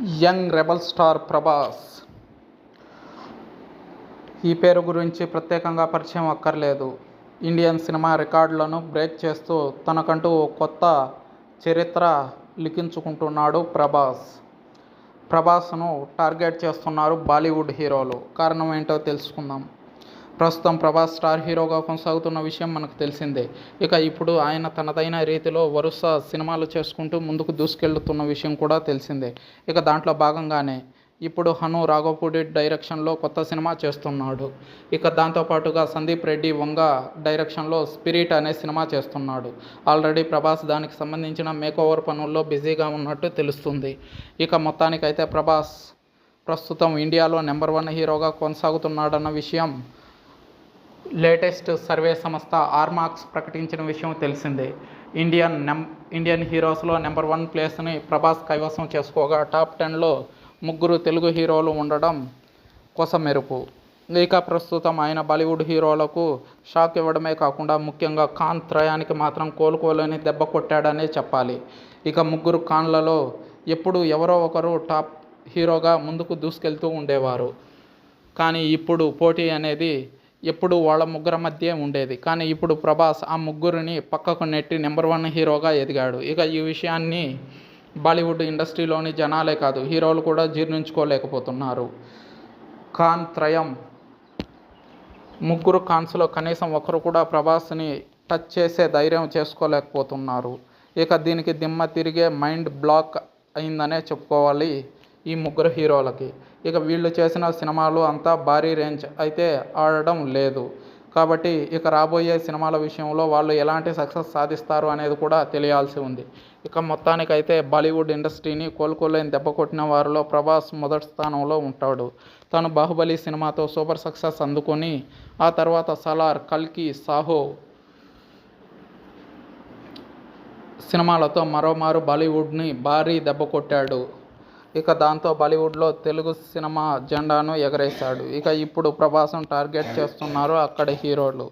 Young rebel star Prabhas. ఈ పేరు గురించి ప్రత్యేకంగా పరిచయం అక్కర్లేదు. ఇండియన్ సినిమా రికార్డులను బ్రేక్ చేస్తూ తనకంటూ ఓ కొత్త చరిత్ర లిఖించుకుంటున్నాడు ప్రభాస్. ప్రభాస్ను టార్గెట్ చేస్తున్నారు బాలీవుడ్ హీరోలు. కారణం ఏంటో తెలుసుకుందాం. ప్రస్తుతం ప్రభాస్ స్టార్ హీరోగా కొనసాగుతున్న విషయం మనకు తెలిసిందే. ఇక ఇప్పుడు ఆయన తనదైన రీతిలో వరుస సినిమాలు చేసుకుంటూ ముందుకు దూసుకెళ్తున్న విషయం కూడా తెలిసిందే. ఇక దాంట్లో భాగంగానే ఇప్పుడు హను రాఘవపూడి డైరెక్షన్లో కొత్త సినిమా చేస్తున్నాడు. ఇక దాంతోపాటుగా సందీప్ రెడ్డి వంగ డైరెక్షన్లో స్పిరిట్ అనే సినిమా చేస్తున్నాడు. ఆల్రెడీ ప్రభాస్ దానికి సంబంధించిన మేకోవర్ పనుల్లో బిజీగా ఉన్నట్టు తెలుస్తుంది. ఇక మొత్తానికైతే ప్రభాస్ ప్రస్తుతం ఇండియాలో నెంబర్ 1 హీరోగా కొనసాగుతున్నాడన్న విషయం లేటెస్ట్ సర్వే సంస్థ ఆర్మాక్స్ ప్రకటించిన విషయం తెలిసిందే. ఇండియన్ హీరోస్లో నెంబర్ 1 ప్లేస్ని ప్రభాస్ కైవసం చేసుకోగా టాప్ 10లో 3 తెలుగు హీరోలు ఉండడం కొసమెరుపు. ఇక ప్రస్తుతం ఆయన బాలీవుడ్ హీరోలకు షాక్ ఇవ్వడమే కాకుండా ముఖ్యంగా ఖాన్ త్రయానికి మాత్రం కోలుకోలేని దెబ్బ కొట్టాడనే చెప్పాలి. ఇక 3 ఖాన్లలో ఎప్పుడు ఎవరో ఒకరు టాప్ హీరోగా ముందుకు దూసుకెళ్తూ ఉండేవారు. కానీ ఇప్పుడు పోటీ అనేది ఎప్పుడు వాళ్ళ ముగ్గురు మధ్య ఉండేది. కానీ ఇప్పుడు ప్రభాస్ ఆ ముగ్గురిని పక్కకు నెట్టి నెంబర్ 1 హీరోగా ఎదిగాడు. ఇక ఈ విషయాన్ని బాలీవుడ్ ఇండస్ట్రీలోని జనాలే కాదు హీరోలు కూడా జీర్ణించుకోలేకపోతున్నారు. ఖాన్ త్రయం 3 ఖాన్స్లో కనీసం ఒకరు కూడా ప్రభాస్ని టచ్ చేసే ధైర్యం చేసుకోలేకపోతున్నారు. ఇక దీనికి దిమ్మ తిరిగే మైండ్ బ్లాక్ అయిందనే చెప్పుకోవాలి ఈ 3 హీరోలకి. ఇక వీళ్ళు చేసిన సినిమాలు అంతా భారీ రేంజ్ అయితే ఆడడం లేదు. కాబట్టి ఇక రాబోయే సినిమాల విషయంలో వాళ్ళు ఎలాంటి సక్సెస్ సాధిస్తారు అనేది కూడా తెలియాల్సి ఉంది. ఇక మొత్తానికైతే బాలీవుడ్ ఇండస్ట్రీని కోలుకోలేని దెబ్బ కొట్టిన వారిలో ప్రభాస్ మొదటి స్థానంలో ఉంటాడు. తను బాహుబలి సినిమాతో సూపర్ సక్సెస్ అందుకొని ఆ తర్వాత సలార్, కల్కి, సాహో సినిమాలతో మరోమారు బాలీవుడ్ని భారీ దెబ్బ కొట్టాడు. ఇక దాంతో బాలీవుడ్లో తెలుగు సినిమా జెండాను ఎగరేశాడు. ఇక ఇప్పుడు ప్రభాస్ను టార్గెట్ చేస్తున్నారు అక్కడి హీరోలు.